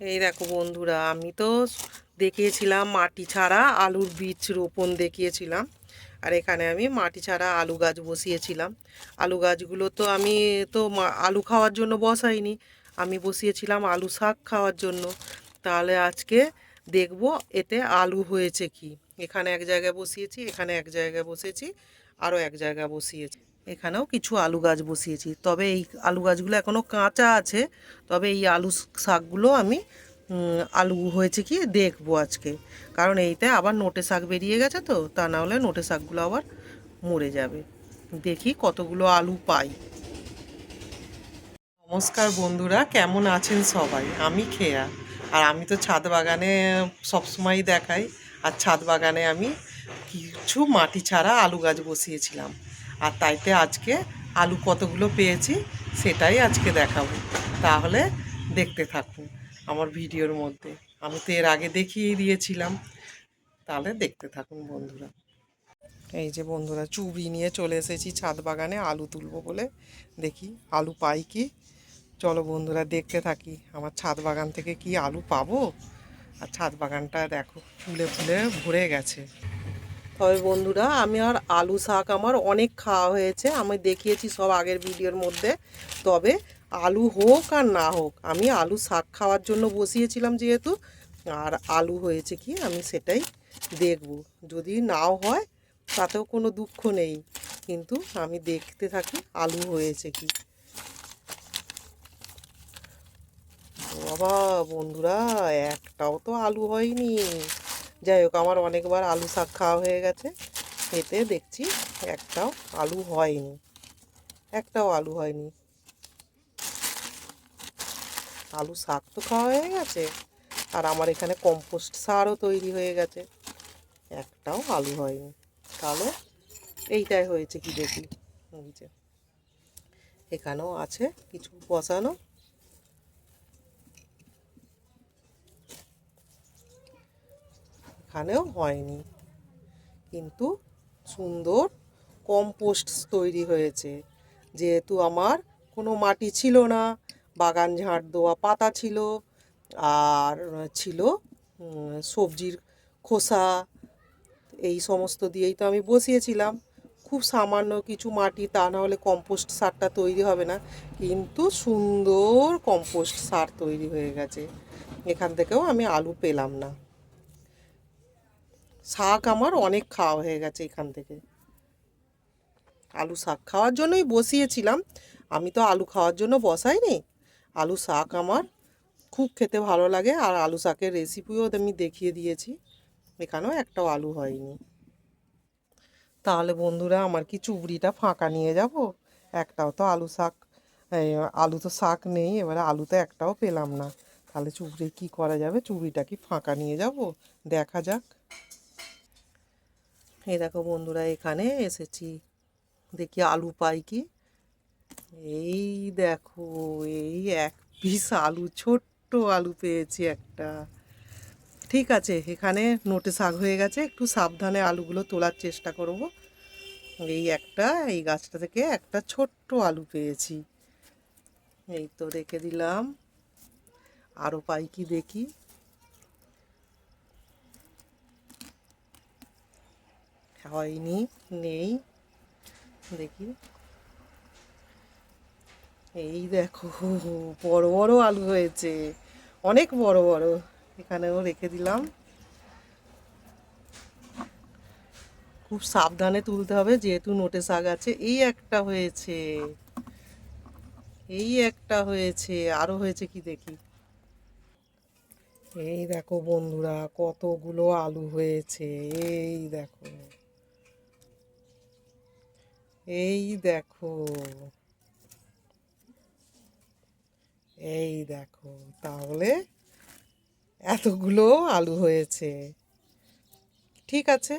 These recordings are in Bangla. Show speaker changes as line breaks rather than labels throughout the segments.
এই দেখো বন্ধুরা, আমি তো দেখিয়েছিলাম মাটি ছাড়া আলুর বীজ রোপণ দেখিয়েছিলাম। আর এখানে আমি মাটি ছাড়া আলু গাছ বসিয়েছিলাম। আলু গাছগুলো তো আমি আলু খাওয়ার জন্য বসাইনি, আমি বসিয়েছিলাম আলু শাক খাওয়ার জন্য। তাহলে আজকে দেখব এতে আলু হয়েছে কি। এখানে এক জায়গায় বসিয়েছি, এখানে এক জায়গায় বসেছি, আরও এক জায়গায় বসিয়েছি। এখানেও কিছু আলু গাছ বসিয়েছি, তবে এই আলু গাছগুলো এখনও কাঁচা আছে। তবে এই আলু শাকগুলো আমি আলু হয়েছে কি দেখবো আজকে। কারণ এইতে আবার নোটে শাক বেরিয়ে গেছে, তো তা না হলে নোটে শাকগুলো আবার মরে যাবে। দেখি কতগুলো আলু পাই। নমস্কার বন্ধুরা, কেমন আছেন সবাই? আমি খেয়া। আর আমি তো ছাদ বাগানে সবসময়ই দেখাই। আর ছাদ বাগানে আমি কিছু মাটি ছাড়া আলু গাছ বসিয়েছিলাম। আর তাইতে আজকে আলু কতগুলো পেয়েছি সেটাই আজকে দেখাবো। তাহলে দেখতে থাকুন আমার ভিডিওর মধ্যে। আমি তো এর আগে দেখিয়ে দিয়েছিলাম, তাহলে দেখতে থাকুন বন্ধুরা। এই যে বন্ধুরা, চুবড়ি নিয়ে চলে এসেছি ছাদ বাগানে আলু তুলবো বলে। দেখি আলু পাই কি। চলো বন্ধুরা, দেখতে থাকি আমার ছাদ বাগান থেকে কি আলু পাবো। আর ছাদ বাগানটা দেখো ফুলে ফুলে ভরে গেছে। তবে বন্ধুরা, আমি আর আলু শাক আমার অনেক খাওয়া হয়েছে, আমি দেখিয়েছি সব আগের ভিডিওর মধ্যে। তবে আলু হোক আর না হোক, আমি আলু শাক খাওয়ার জন্য বসিয়েছিলাম যেহেতু। আর আলু হয়েছে কি আমি সেটাই দেখব। যদি নাও হয় তাতেও কোনো দুঃখ নেই, কিন্তু আমি দেখতে থাকি আলু হয়েছে কি। বাবা বন্ধুরা, একটাও তো আলু হয়নি। যাই হোক, আমার অনেকবার আলু শাক খাওয়া হয়ে গেছে, এতে দেখছি একটাও আলু হয়নি, একটাও আলু হয়নি। আলু শাক তো খাওয়া হয়ে গেছে, আর আমার এখানে কম্পোস্ট সারও তৈরি হয়ে গেছে, একটাও আলু হয়নি। তাহলে এইটাই হয়েছে কি দেখি। এই যে এখানেও আছে কিছু বসানো, এখানেও হয়নি, কিন্তু সুন্দর কম্পোস্ট তৈরি হয়েছে। যেহেতু আমার কোনো মাটি ছিল না, বাগান ঝাড় দেওয়া পাতা ছিল, আর ছিল সবজির খোসা, এই সমস্ত দিয়েই তো আমি বসিয়েছিলাম। খুব সামান্য কিছু মাটি, তা না হলে কম্পোস্ট সারটা তৈরি হবে না। কিন্তু সুন্দর কম্পোস্ট সার তৈরি হয়ে গেছে। এখান থেকেও আমি আলু পেলাম না। শাক আমার অনেক খাওয়া হয়ে গেছে এখান থেকে। আলু শাক খাওয়ার জন্যই বসিয়েছিলাম, আমি তো আলু খাওয়ার জন্য বসাইনি। আলু শাক আমার খুব খেতে ভালো লাগে, আর আলু শাকের রেসিপিও আমি দেখিয়ে দিয়েছি। এখানেও একটাও আলু হয়নি। তাহলে বন্ধুরা, আমার কি চুবড়িটা ফাঁকা নিয়ে যাব? একটাও তো আলু শাক, এই, আলু তো শাক নেই, এবারে আলু তো একটাও পেলাম না। তাহলে চুবড়ি কি করা যাবে? চুবড়িটা কি ফাঁকা নিয়ে যাব? দেখা যাক। এই দেখো বন্ধুরা, এখানে এসেছি, দেখি আলু পাই কি। এই দেখো, এই এক পিস আলু, ছোট্ট আলু পেয়েছি একটা। ঠিক আছে, এখানে নোটে শাক হয়ে গেছে, একটু সাবধানে আলুগুলো তোলার চেষ্টা করব। এই একটা, এই গাছটা থেকে একটা ছোট্ট আলু পেয়েছি, এই তো রেখে দিলাম। আরও পাই কি দেখি। হয়নি, নেই, দেখি। এই দেখো, বড় বড় আলু হয়েছে, অনেক বড় বড়। এখানেও রেখে দিলাম। খুব সাবধানে তুলতে হবে, যেহেতু নোটে শাক আছে। এই একটা হয়েছে, এই একটা হয়েছে, আরও হয়েছে কি দেখি। এই দেখো বন্ধুরা, কতগুলো আলু হয়েছে। এই দেখো, এই দেখো, এই দেখো, তাহলে এতগুলো আলু হয়েছে। ঠিক আছে,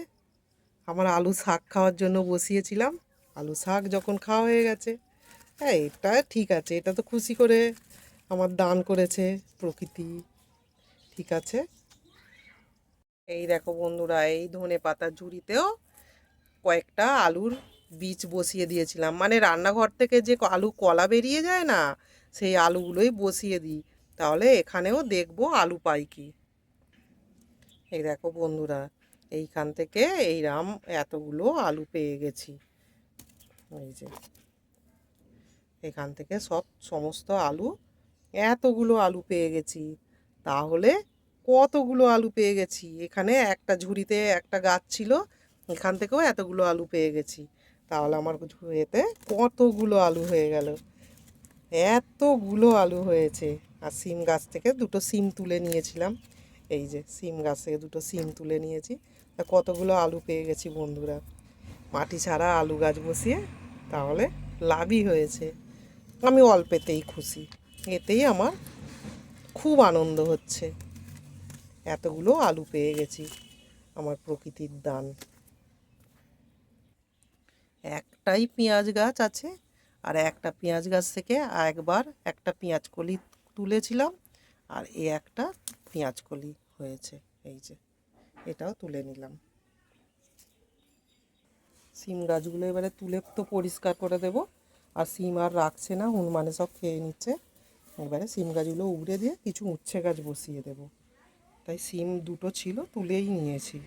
আমার আলু শাক খাওয়ার জন্য বসিয়েছিলাম, আলু শাক যখন খাওয়া হয়ে গেছে, হ্যাঁ এটা ঠিক আছে, এটা তো খুশি করে আমার দান করেছে প্রকৃতি। ঠিক আছে। এই দেখো বন্ধুরা, এই ধনেপাতার ঝুড়িতেও কয়েকটা আলুর বীজ বসিয়ে দিয়েছিলাম। মানে রান্নাঘর থেকে যে আলু কলা বেরিয়ে যায় না, সেই আলুগুলোই বসিয়ে দিই। তাহলে এখানেও দেখবো আলু পাই কি। এই দেখো বন্ধুরা, এইখান থেকে এইরাম এতগুলো আলু পেয়ে গেছি। এই যে এখান থেকে সমস্ত আলু, এতগুলো আলু পেয়ে গেছি। তাহলে কতগুলো আলু পেয়ে গেছি, এখানে একটা ঝুড়িতে একটা গাছ ছিল, এখান থেকেও এতগুলো আলু পেয়ে গেছি। তাহলে আমার ঝুড়িতে কতগুলো আলু হয়ে গেল, এতগুলো আলু হয়েছে। আর সিম গাছ থেকে দুটো সিম তুলে নিয়েছিলাম, এই যে সিম গাছ থেকে দুটো সিম তুলে নিয়েছি। তা কতগুলো আলু পেয়ে গেছি বন্ধুরা, মাটি ছাড়া আলু গাছ বসিয়ে। তাহলে লাভই হয়েছে। আমি অল্পেতেই খুশি, এতেই আমার খুব আনন্দ হচ্ছে। এতগুলো আলু পেয়ে গেছি, আমার প্রকৃতির দান। একটাই পেঁয়াজ গাছ আছে, আর একটা পেঁয়াজ গাছ থেকে একবার একটা পেঁয়াজ কলি তুলেছিলাম, আর একটা পেঁয়াজ কলি হয়েছে। এই যে এটাও তুলে নিলাম। সিম গাছগুলো এবারে তুলে তো পরিষ্কার করে দেব। আর সিম আর রাখছে না, হনুমানে সব খেয়ে নিচ্ছে। এবারে সিম গাছগুলো উগড়ে দিয়ে কিছু উচ্ছে গাছ বসিয়ে দেব। তাই সিম দুটো ছিল, তুলেই নিয়েছি।